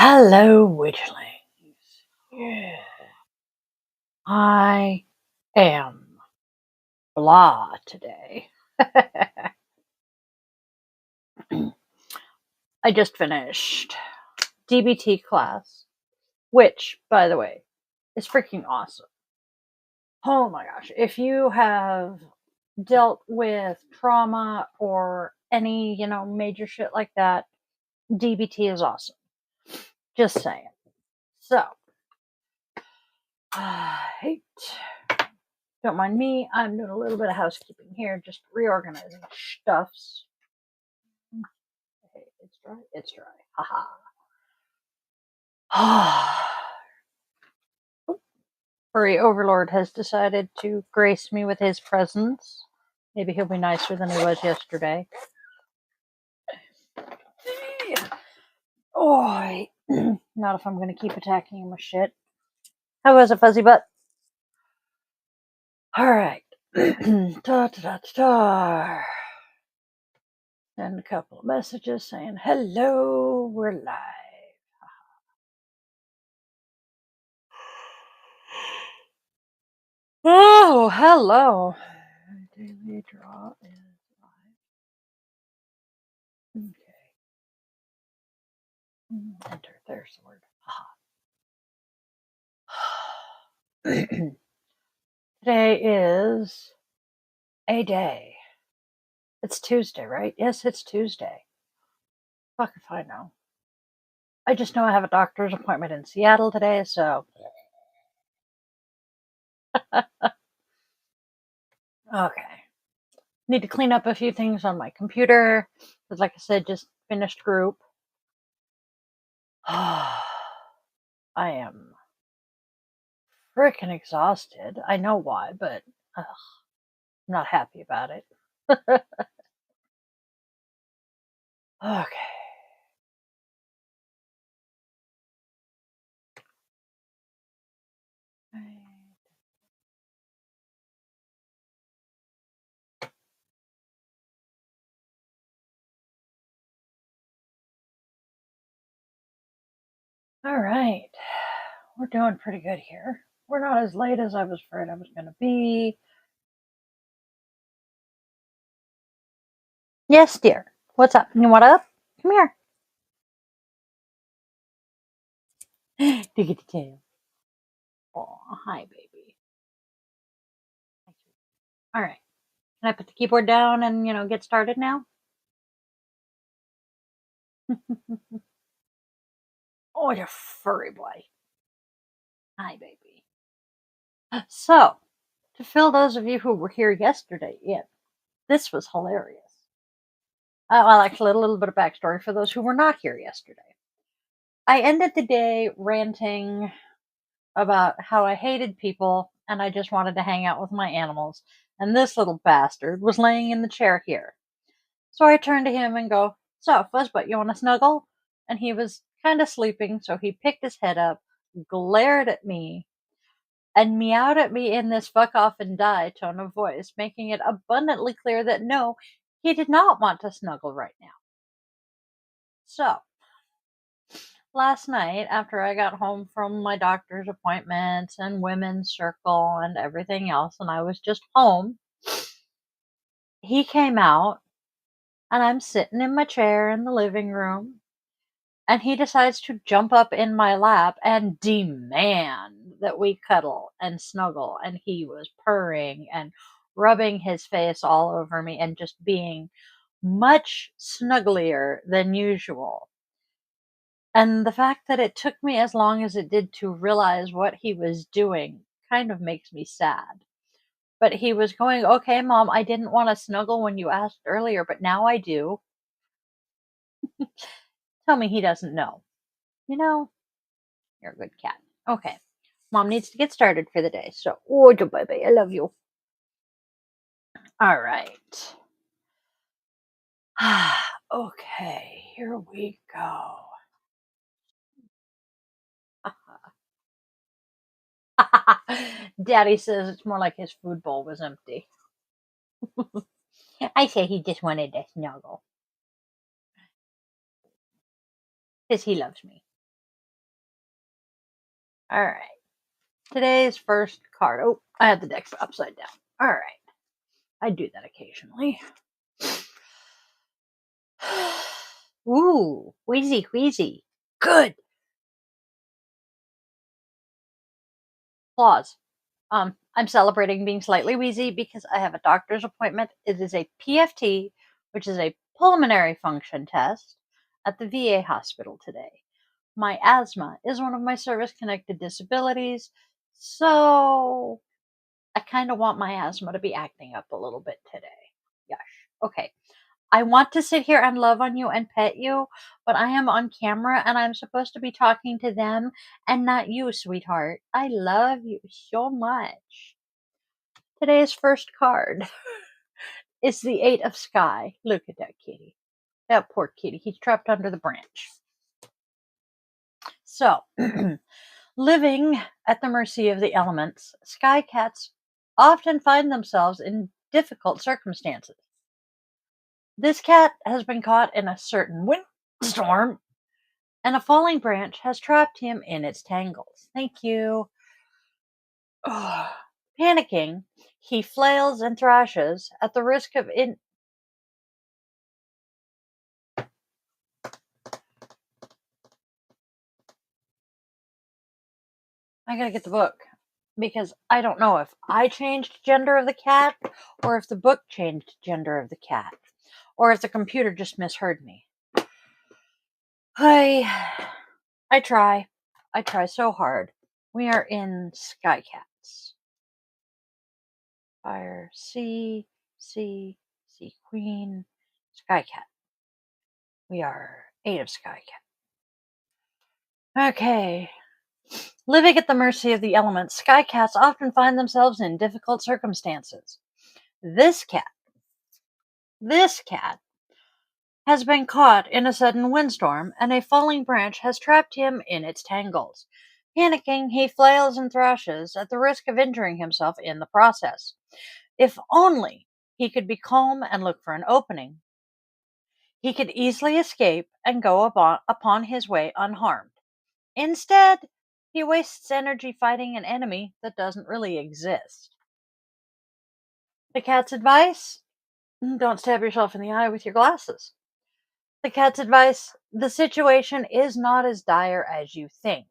Hello, witchlings. Yeah. I am blah today. I just finished DBT class, which, by the way, is freaking awesome. Oh my gosh. If you have dealt with trauma or any, major shit like that, DBT is awesome. Just saying. So, hate. Don't mind me. I'm doing a little bit of housekeeping here, just reorganizing stuffs. Okay, it's dry. It's dry. Haha. Furry Overlord has decided to grace me with his presence. Maybe he'll be nicer than he was yesterday. Oh, not if I'm going to keep attacking him with shit. How was it, Fuzzy Butt? All right. Send a couple of messages saying, hello, we're live. Oh, hello. Daily draw is live. Okay. Enter. There's the word. Today is a day. It's Tuesday, right? Yes, it's Tuesday. Fuck if I know. I just know I have a doctor's appointment in Seattle today, so. Okay. Need to clean up a few things on my computer. Because, like I said, just finished group. I am freaking exhausted. I know why, but I'm not happy about it. Okay. All right. We're doing pretty good here. We're not as late as I was afraid I was going to be. Yes, dear. What's up? You want up? Come here. Dig it the tail. Oh, hi, baby. All right. Can I put the keyboard down and, get started now? Oh, you furry boy. Hi, baby. So, to fill those of you who were here yesterday in, this was hilarious. Well, actually, a little bit of backstory for those who were not here yesterday. I ended the day ranting about how I hated people and I just wanted to hang out with my animals. And this little bastard was laying in the chair here. So I turned to him and go, so, Fuzzbutt, you want to snuggle? And he was kind of sleeping, so he picked his head up, glared at me, and meowed at me in this fuck off and die tone of voice, making it abundantly clear that no, he did not want to snuggle right now. So, last night, after I got home from my doctor's appointments and women's circle and everything else, and I was just home, he came out, and I'm sitting in my chair in the living room, and he decides to jump up in my lap and demand that we cuddle and snuggle. And he was purring and rubbing his face all over me and just being much snugglier than usual. And the fact that it took me as long as it did to realize what he was doing kind of makes me sad. But he was going, okay, Mom, I didn't want to snuggle when you asked earlier, but now I do. Tell me he doesn't know. You're a good cat. Okay. Mom needs to get started for the day. So, oh, baby, I love you. All right. Okay, here we go. Daddy says it's more like his food bowl was empty. I say he just wanted to snuggle. Because he loves me. All right. Today's first card. Oh, I had the deck upside down. All right. I do that occasionally. Ooh, wheezy, wheezy. Good. Applause. I'm celebrating being slightly wheezy because I have a doctor's appointment. It is a PFT, which is a pulmonary function test, at the VA hospital today. My asthma is one of my service-connected disabilities, so I kind of want my asthma to be acting up a little bit today. Gosh. Okay. I want to sit here and love on you and pet you, but I am on camera and I'm supposed to be talking to them and not you, sweetheart. I love you so much. Today's first card is the Eight of Sky. Look at that kitty. That poor kitty. He's trapped under the branch. So, living at the mercy of the elements, sky cats often find themselves in difficult circumstances. This cat has been caught in a certain windstorm, and a falling branch has trapped him in its tangles. Thank you. Ugh. Panicking, he flails and thrashes at the risk of I gotta get the book because I don't know if I changed gender of the cat or if the book changed gender of the cat or if the computer just misheard me. I try. I try so hard. We are in Sky Cats. Fire, sea, queen, Sky Cat. We are Eight of Sky Cat. Okay. Living at the mercy of the elements, Sky Cats often find themselves in difficult circumstances. This cat has been caught in a sudden windstorm, and a falling branch has trapped him in its tangles. Panicking, he flails and thrashes at the risk of injuring himself in the process. If only he could be calm and look for an opening, he could easily escape and go upon his way unharmed. Instead, he wastes energy fighting an enemy that doesn't really exist. The cat's advice? Don't stab yourself in the eye with your glasses. The cat's advice: the situation is not as dire as you think.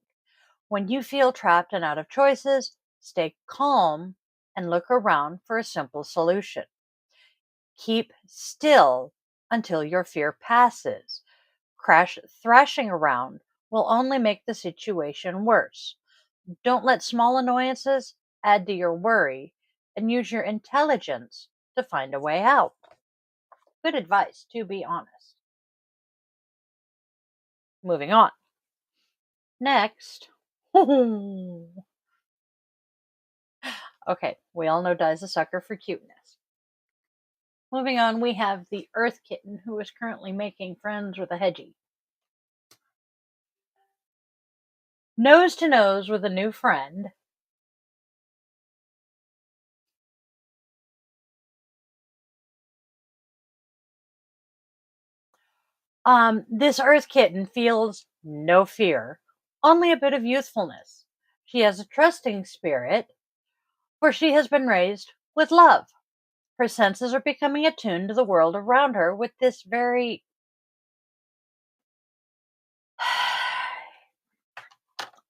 When you feel trapped and out of choices, stay calm and look around for a simple solution. Keep still until your fear passes. Thrashing around will only make the situation worse. Don't let small annoyances add to your worry, and use your intelligence to find a way out. Good advice, to be honest. Moving on. Next. Okay, we all know Di's a sucker for cuteness. Moving on, we have the Earth Kitten, who is currently making friends with a Hedgie. Nose to nose with a new friend. This Earth Kitten feels no fear, only a bit of youthfulness. She has a trusting spirit, for she has been raised with love. Her senses are becoming attuned to the world around her with this very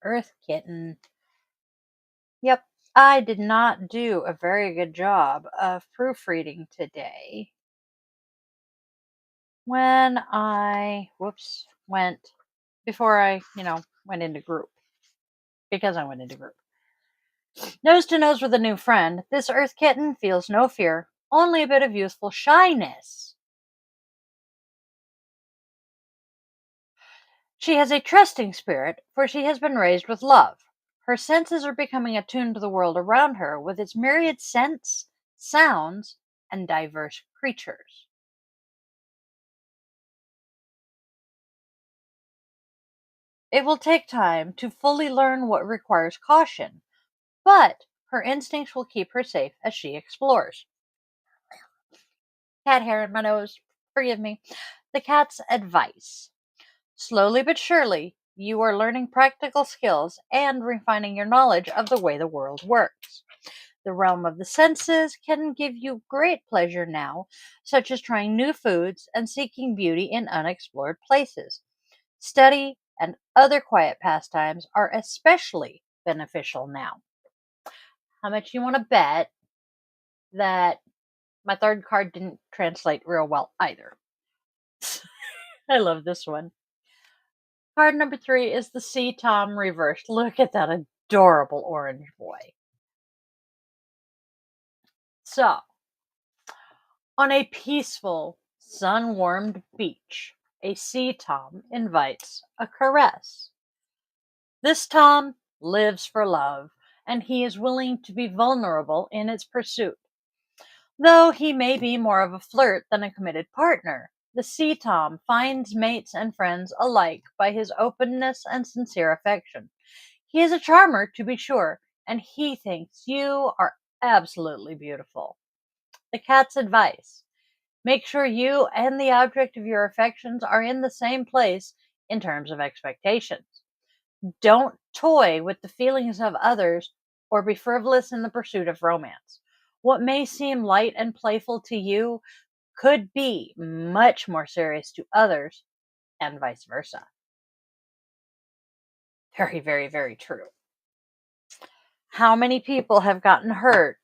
Earth Kitten. Yep, I did not do a very good job of proofreading today. When I, before I, went into group. Because I went into group. Nose to nose with a new friend, this Earth Kitten feels no fear, only a bit of youthful shyness. She has a trusting spirit, for she has been raised with love. Her senses are becoming attuned to the world around her with its myriad scents, sounds, and diverse creatures. It will take time to fully learn what requires caution, but her instincts will keep her safe as she explores. Cat hair in my nose. Forgive me. The cat's advice: slowly but surely, You are learning practical skills and refining your knowledge of the way the world works. The realm of the senses can give you great pleasure now, such as trying new foods and seeking beauty in unexplored places. Study and other quiet pastimes are especially beneficial now. How much you want to bet that my third card didn't translate real well either? I love this one. Card number 3 is the Sea Tom reversed. Look at that adorable orange boy. So, on a peaceful, sun warmed beach, a sea tom invites a caress. This tom lives for love, and he is willing to be vulnerable in its pursuit. Though he may be more of a flirt than a committed partner, the sea tom finds mates and friends alike by his openness and sincere affection. He is a charmer, to be sure, and he thinks you are absolutely beautiful. The cat's advice: make sure you and the object of your affections are in the same place in terms of expectations. Don't toy with the feelings of others or be frivolous in the pursuit of romance. What may seem light and playful to you could be much more serious to others, and vice versa. Very, very, very true. How many people have gotten hurt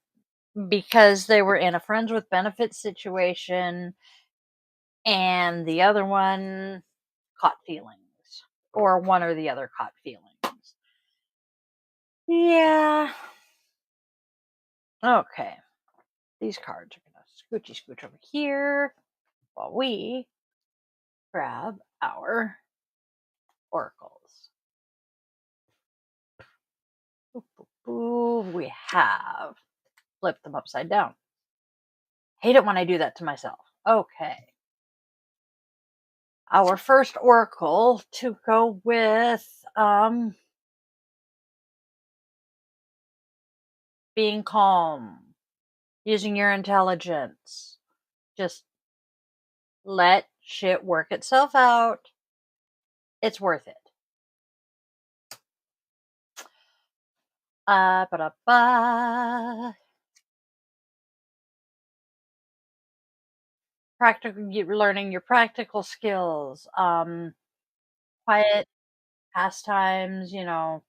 because they were in a friends with benefits situation and the other one caught feelings, or one or the other caught feelings? Yeah. Okay. These cards are going to scooch over here while we grab our oracles. Boop, boop, boop. We have flipped them upside down. Hate it when I do that to myself. Okay. Our first oracle to go with being calm, using your intelligence. Just let shit work itself out. It's worth it. Ba-da-ba. Practical, you're learning your practical skills, quiet pastimes, there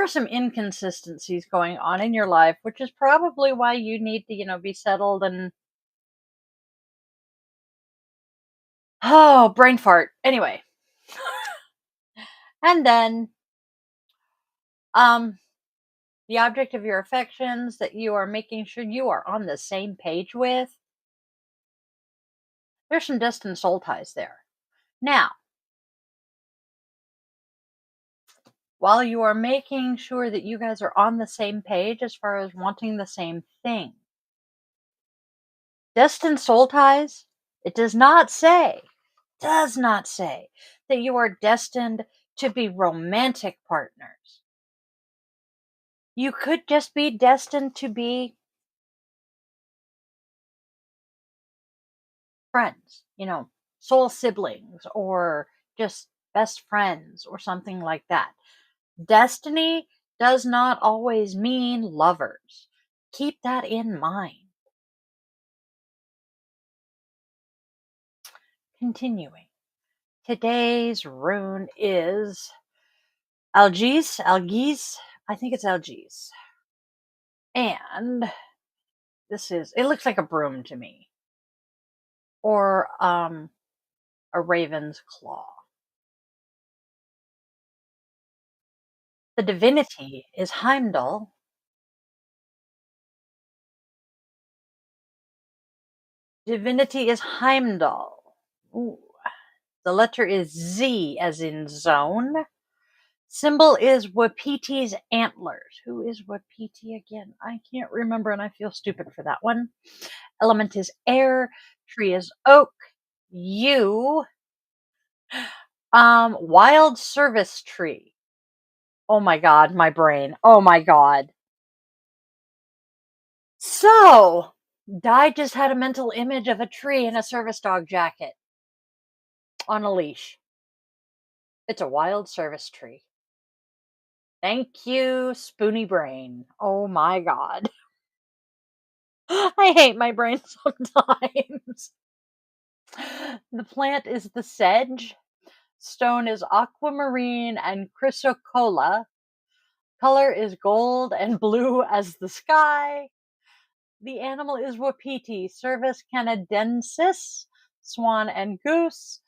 are some inconsistencies going on in your life, which is probably why you need to, be settled and brain fart. Anyway, and then um the object of your affections that you are making sure you are on the same page with. There's some distant soul ties there. Now, while you are making sure that you guys are on the same page as far as wanting the same thing, destined soul ties, it does not say that you are destined to be romantic partners. You could just be destined to be friends, soul siblings, or just best friends, or something like that. Destiny does not always mean lovers. Keep that in mind. Continuing. Today's rune is Algiz. I think it's Algiz. And it looks like a broom to me. Or a raven's claw. The divinity is Heimdall. Divinity is Heimdall. Ooh. The letter is Z as in zone. Symbol is Wapiti's antlers. Who is Wapiti again? I can't remember and I feel stupid for that one. Element is air. Tree is oak. You. Wild service tree. Oh my god, my brain. Oh my god. So, Di just had a mental image of a tree and a service dog jacket on a leash. It's a wild service tree. Thank you, Spoony Brain. Oh my god. I hate my brain sometimes. The plant is the sedge. Stone is aquamarine and chrysocolla. Color is gold and blue as the sky. The animal is wapiti, Cervus canadensis, swan and goose.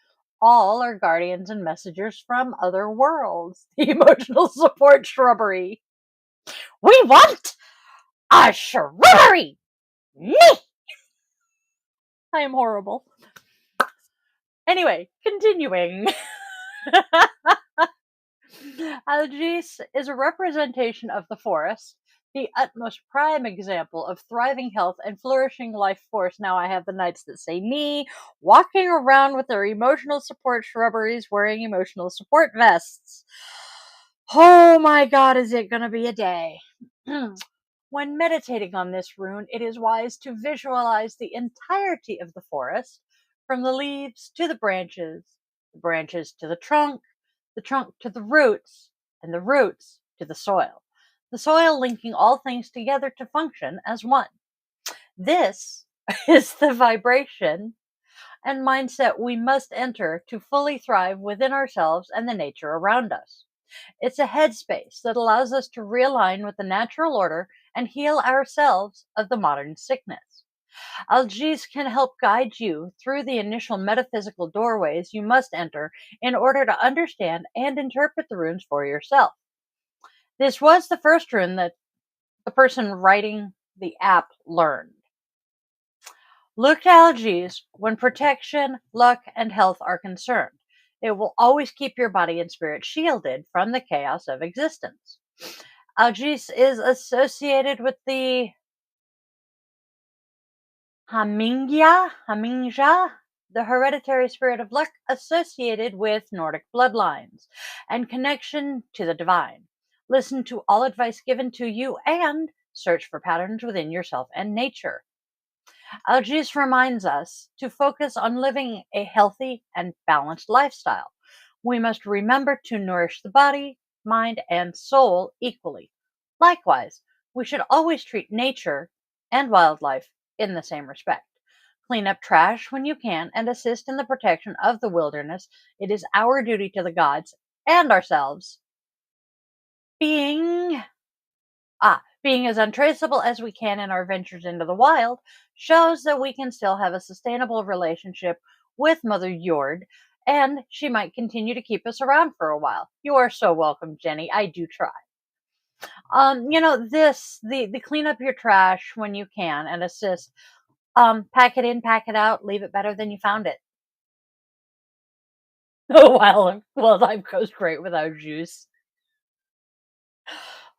All are guardians and messengers from other worlds. The emotional support shrubbery. We want a shrubbery! Me! I am horrible. Anyway, continuing. Algis is a representation of the forest, the utmost prime example of thriving health and flourishing life force. Now I have the knights that say me, walking around with their emotional support shrubberies, wearing emotional support vests. Oh my god, is it gonna be a day? When meditating on this rune, it is wise to visualize the entirety of the forest, from the leaves to the branches to the trunk to the roots, and the roots to the soil linking all things together to function as one. This is the vibration and mindset we must enter to fully thrive within ourselves and the nature around us. It's a headspace that allows us to realign with the natural order and heal ourselves of the modern sickness. Algis can help guide you through the initial metaphysical doorways you must enter in order to understand and interpret the runes for yourself. This was the first rune that the person writing the app learned. Look to Algis when protection, luck, and health are concerned. It will always keep your body and spirit shielded from the chaos of existence. Algis is associated with the Hamingja, the hereditary spirit of luck associated with Nordic bloodlines and connection to the divine. Listen to all advice given to you and search for patterns within yourself and nature. Algis reminds us to focus on living a healthy and balanced lifestyle. We must remember to nourish the body, mind, and soul equally. Likewise, we should always treat nature and wildlife in the same respect. Clean up trash when you can and assist in the protection of the wilderness. It is our duty to the gods and ourselves. Being as untraceable as we can in our ventures into the wild shows that we can still have a sustainable relationship with Mother Yord, and she might continue to keep us around for a while. You are so welcome, Jenny. I do try. The clean up your trash when you can and assist. Pack it in, pack it out, leave it better than you found it. Oh, well, life goes great without juice.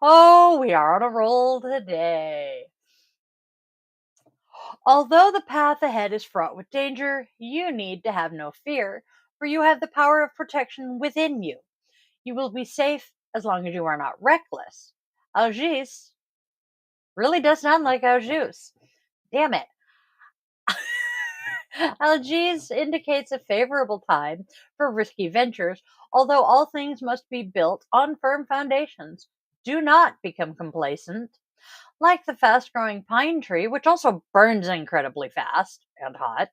Oh, we are on a roll today. Although the path ahead is fraught with danger, you need to have no fear, for you have the power of protection within you. You will be safe as long as you are not reckless. Algis really does sound like Aljus. Damn it. Algis indicates a favorable time for risky ventures, although all things must be built on firm foundations. Do not become complacent. Like the fast growing pine tree, which also burns incredibly fast and hot,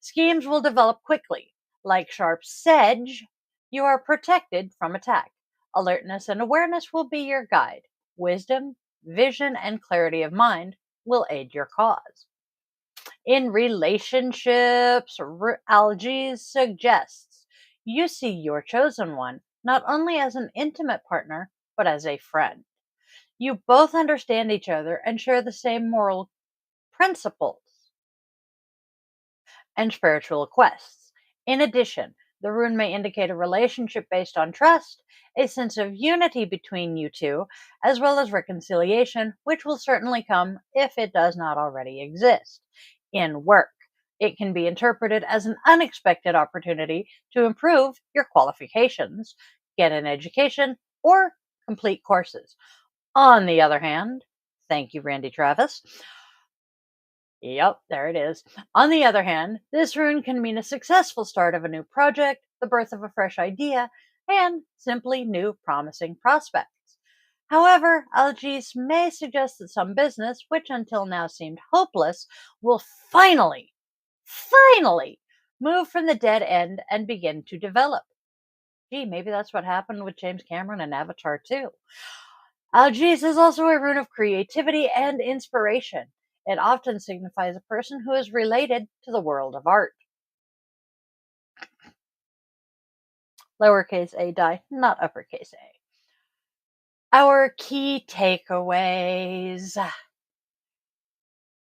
schemes will develop quickly. Like sharp sedge, you are protected from attack. Alertness and awareness will be your guide. Wisdom, vision, and clarity of mind will aid your cause. In relationships, Algis suggests you see your chosen one not only as an intimate partner, but as a friend. You both understand each other and share the same moral principles and spiritual quests. In addition, the rune may indicate a relationship based on trust, a sense of unity between you two, as well as reconciliation, which will certainly come if it does not already exist. In work, it can be interpreted as an unexpected opportunity to improve your qualifications, get an education, or complete courses. On the other hand, thank you, Randy Travis, Yep, there it is. On the other hand, this rune can mean a successful start of a new project, the birth of a fresh idea, and simply new promising prospects. However, Algiz may suggest that some business, which until now seemed hopeless, will finally move from the dead end and begin to develop. Gee, maybe that's what happened with James Cameron and Avatar too. Algiz is also a rune of creativity and inspiration. It often signifies a person who is related to the world of art. Lowercase a die, not uppercase a. Our key takeaways: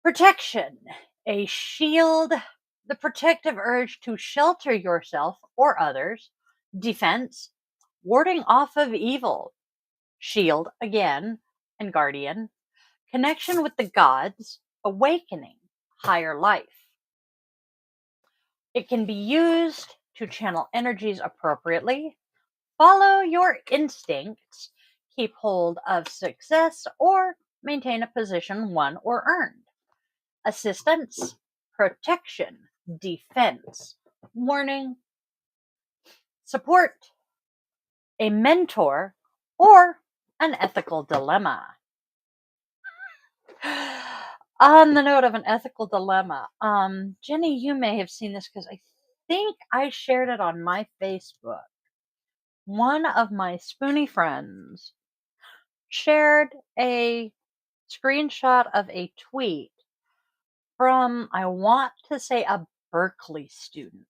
protection, a shield, the protective urge to shelter yourself or others, defense, warding off of evil, shield again, and guardian, connection with the gods, awakening, higher life. It can be used to channel energies appropriately, follow your instincts, keep hold of success, or maintain a position won or earned. Assistance, protection, defense, warning, support, a mentor, or an ethical dilemma. On the note of an ethical dilemma, Jenny, you may have seen this because I think I shared it on my Facebook. One of my spoony friends shared a screenshot of a tweet from, I want to say, a Berkeley student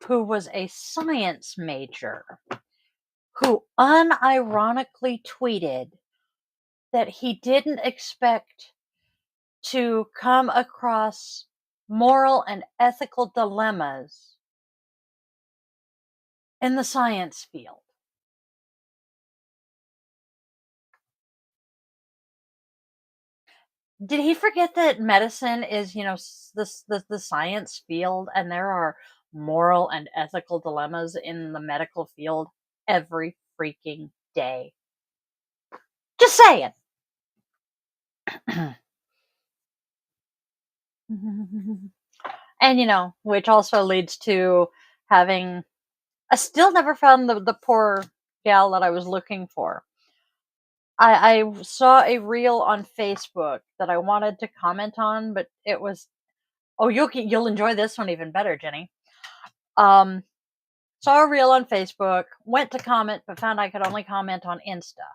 who was a science major who unironically tweeted that he didn't expect to come across moral and ethical dilemmas in the science field. Did he forget that medicine is, the science field, and there are moral and ethical dilemmas in the medical field every freaking day? Just saying. And which also leads to having, I still never found the poor gal that I was looking for. I saw a reel on Facebook that I wanted to comment on, but it was, oh, you'll enjoy this one even better, Jenny. Saw a reel on Facebook, went to comment, but found I could only comment on Insta.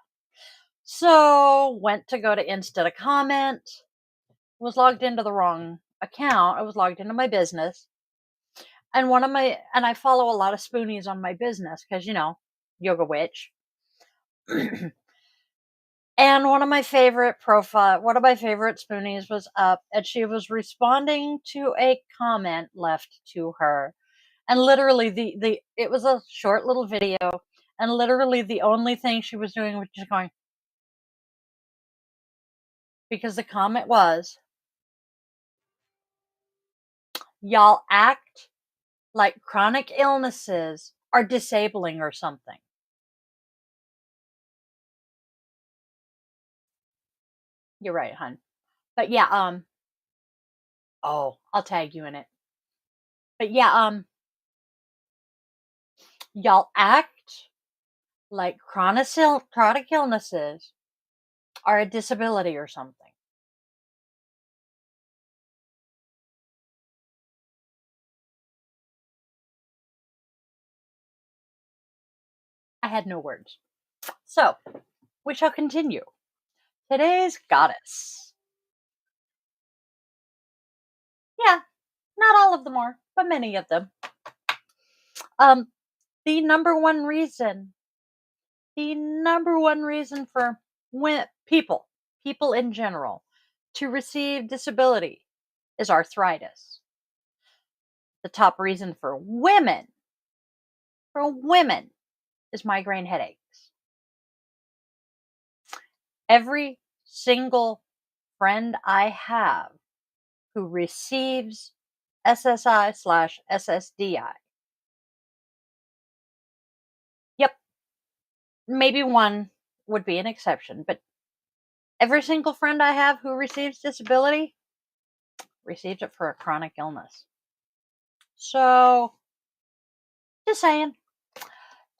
So went to go to Insta to comment, was logged into the wrong account. I was logged into my business. And I follow a lot of spoonies on my business because, yoga witch. And one of my favorite spoonies was up, and she was responding to a comment left to her. And literally it was a short little video, and literally the only thing she was doing was just going, because the comment was, y'all act like chronic illnesses are disabling or something. You're right, hun. But yeah, oh, I'll tag you in it. But yeah, y'all act like chronic illnesses are a disability or something. I had no words. So, we shall continue. Today's goddess. Yeah, not all of them are, but many of them. The number one reason for people in general, to receive disability is arthritis. The top reason for women is migraine headaches. Every single friend I have who receives SSI/SSDI, yep, maybe one would be an exception, but Every single friend I have who receives disability receives it for a chronic illness. So, just saying,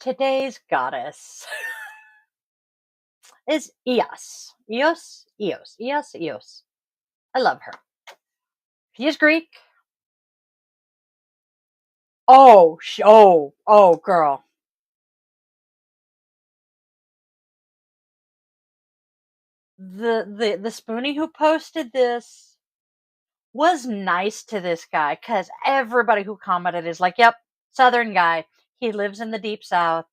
today's goddess is Eos. Eos. I love her. She is Greek. Oh, girl. The Spoonie who posted this was nice to this guy because everybody who commented is like, yep, Southern guy. He lives in the deep South.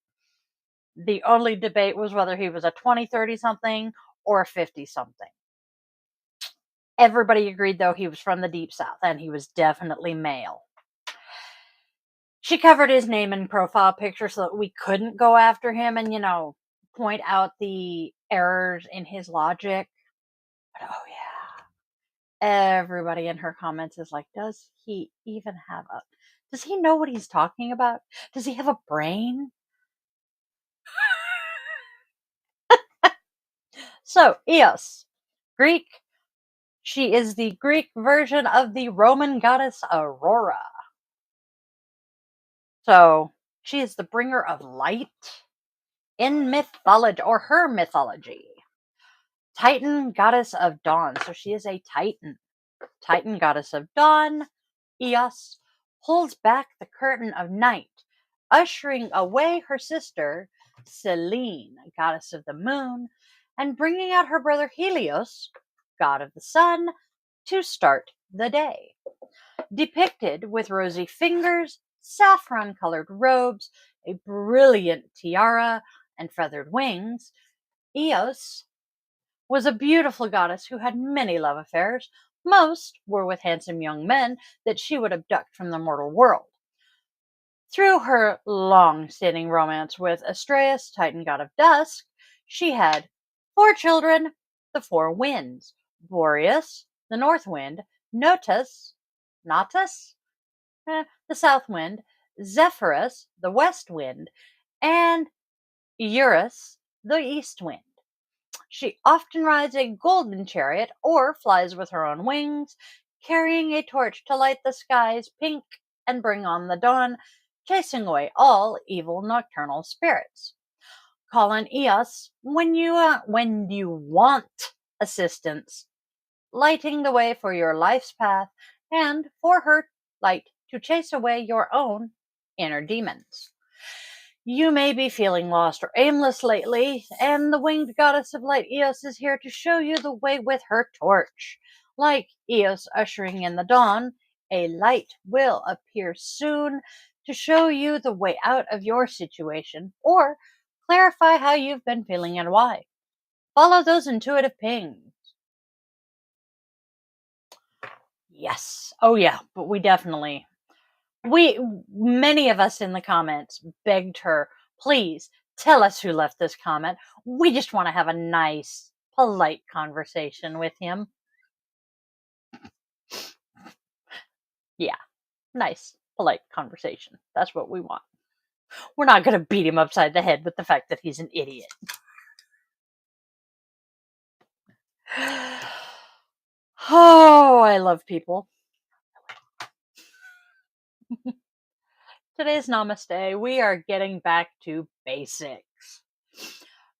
The only debate was whether he was a 20, 30 something or a 50 something. Everybody agreed, though, he was from the deep South and he was definitely male. She covered his name and profile picture so that we couldn't go after him and, point out the errors in his logic. But oh, yeah. Everybody in her comments is like, does he know what he's talking about? Does he have a brain? So, Eos, Greek. She is the Greek version of the Roman goddess Aurora. So, she is the bringer of light in mythology, or her mythology. Titan, goddess of dawn. So, she is a Titan. Titan, goddess of dawn. Eos pulls back the curtain of night, ushering away her sister, Selene, goddess of the moon, and bringing out her brother Helios, god of the sun, to start the day. Depicted with rosy fingers, saffron-colored robes, a brilliant tiara, and feathered wings, Eos was a beautiful goddess who had many love affairs. Most were with handsome young men that she would abduct from the mortal world. Through her long-standing romance with Astraeus, Titan god of dusk, she had 4 children, the 4 winds: Boreas, the north wind; Notus, the south wind; Zephyrus, the west wind; and Eurus, the east wind. She often rides a golden chariot or flies with her own wings, carrying a torch to light the skies pink and bring on the dawn, chasing away all evil nocturnal spirits. Call on Eos when you want assistance, lighting the way for your life's path and for her light to chase away your own inner demons. You may be feeling lost or aimless lately, and the winged goddess of light Eos is here to show you the way with her torch. Like Eos ushering in the dawn, a light will appear soon to show you the way out of your situation or clarify how you've been feeling and why. Follow those intuitive pings. Yes. Oh, yeah. But many of us in the comments begged her, please tell us who left this comment. We just want to have a nice, polite conversation with him. Yeah, nice, polite conversation. That's what we want. We're not going to beat him upside the head with the fact that he's an idiot. Oh, I love people. Today's Namaste. We are getting back to basics.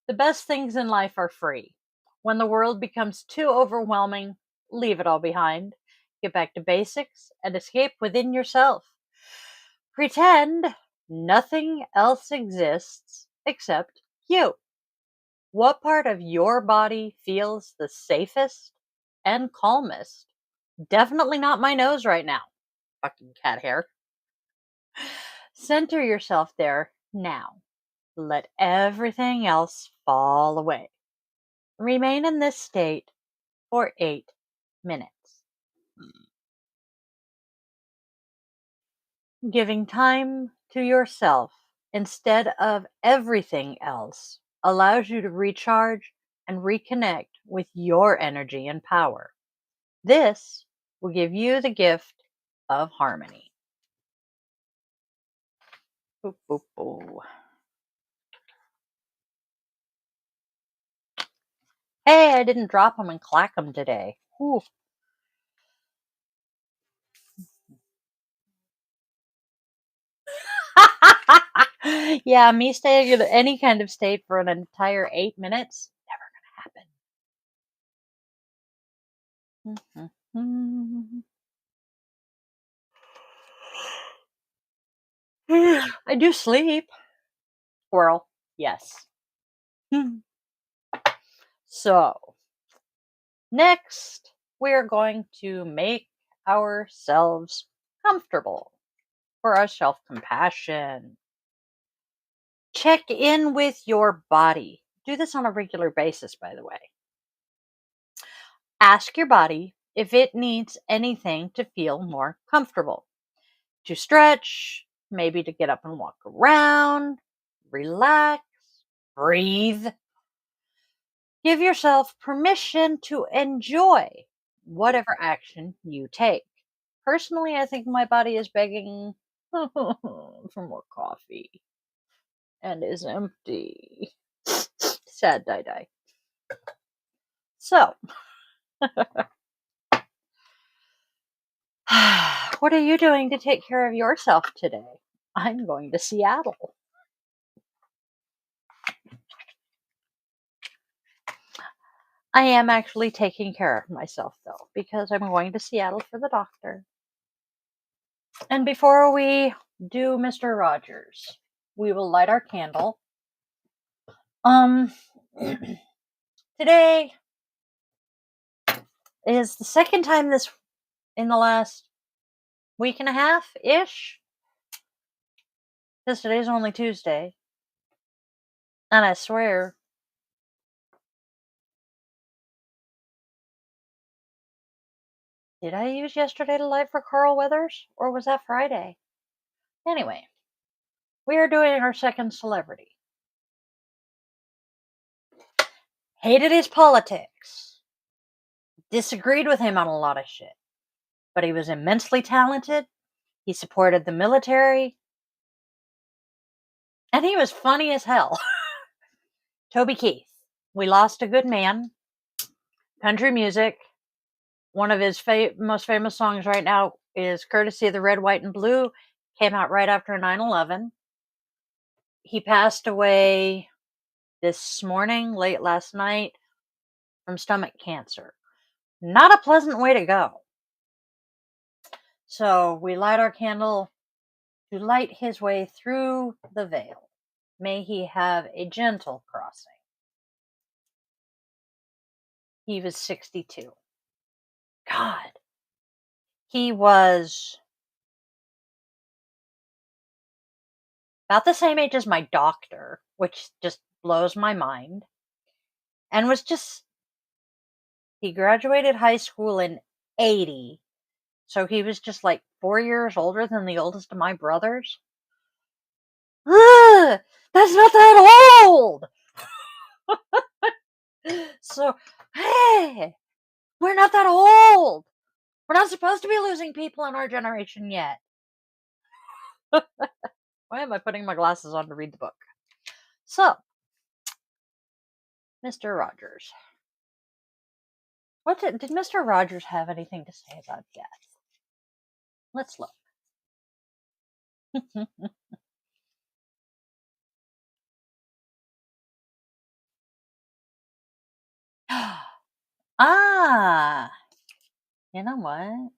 The best things in life are free. When the world becomes too overwhelming, leave it all behind. Get back to basics and escape within yourself. Pretend nothing else exists except you. What part of your body feels the safest and calmest? Definitely not my nose right now. Fucking cat hair. Center yourself there now. Let everything else fall away. Remain in this state for 8 minutes. Giving time to yourself instead of everything else allows you to recharge and reconnect with your energy and power. This will give you the gift of harmony. Boop, boop, boop. Hey, I didn't drop them and clack them today. Ooh. Yeah, me staying in any kind of state for an entire 8 minutes, never gonna happen. I do sleep. Squirrel, yes. So, next, we're going to make ourselves comfortable for our self compassion. Check in with your body. Do this on a regular basis, by the way. Ask your body if it needs anything to feel more comfortable. To stretch, maybe to get up and walk around, relax, breathe. Give yourself permission to enjoy whatever action you take. Personally, I think my body is begging for more coffee and is empty. Sad die. So, what are you doing to take care of yourself today? I'm going to Seattle. I am actually taking care of myself though, because I'm going to Seattle for the doctor. And before we do Mr. Rogers, we will light our candle. Today is the second time this in the last week and a half ish, because today's only Tuesday, and I swear did I use yesterday to light for Carl Weathers, or was that Friday? Anyway, we are doing our second celebrity. Hated his politics, disagreed with him on a lot of shit, but he was immensely talented. He supported the military, and he was funny as hell. Toby Keith. We lost a good man. Country music. One of his most famous songs right now is Courtesy of the Red, White, and Blue. Came out right after 9/11. He passed away this morning, late last night, from stomach cancer. Not a pleasant way to go. So we light our candle to light his way through the veil. May he have a gentle crossing. He was 62. God. He was about the same age as my doctor, which just blows my mind. And was just, he graduated high school in 80. So he was just like 4 years older than the oldest of my brothers. Ugh, that's not that old! So, hey, we're not that old! We're not supposed to be losing people in our generation yet. Why am I putting my glasses on to read the book? So, Mr. Rogers. Did Mr. Rogers have anything to say about death? Let's look. Ah, you know what?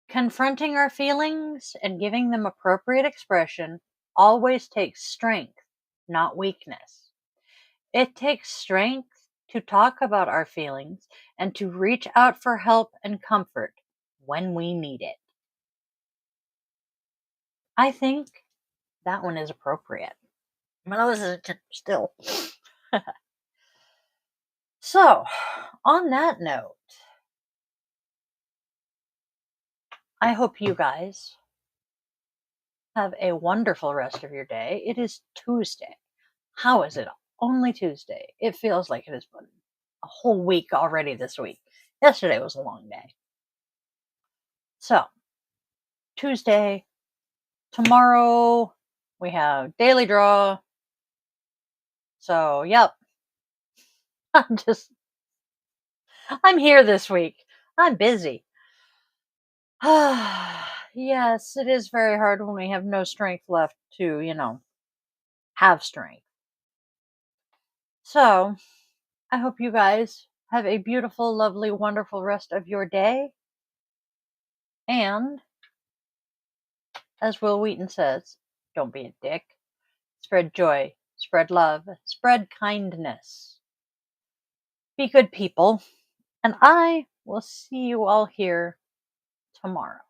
Confronting our feelings and giving them appropriate expression always takes strength, not weakness. It takes strength to talk about our feelings and to reach out for help and comfort when we need it. I think that one is appropriate. I'm going to listen to still. So, on that note, I hope you guys have a wonderful rest of your day. It is Tuesday. How is it only Tuesday? It feels like it has been a whole week already this week. Yesterday was a long day. So, Tuesday, tomorrow we have daily draw, So, yep, I'm just, I'm here this week. I'm busy. Yes, it is very hard when we have no strength left to, have strength. So, I hope you guys have a beautiful, lovely, wonderful rest of your day. And, as Will Wheaton says, don't be a dick. Spread joy, spread love, spread kindness. Be good people. And I will see you all here tomorrow.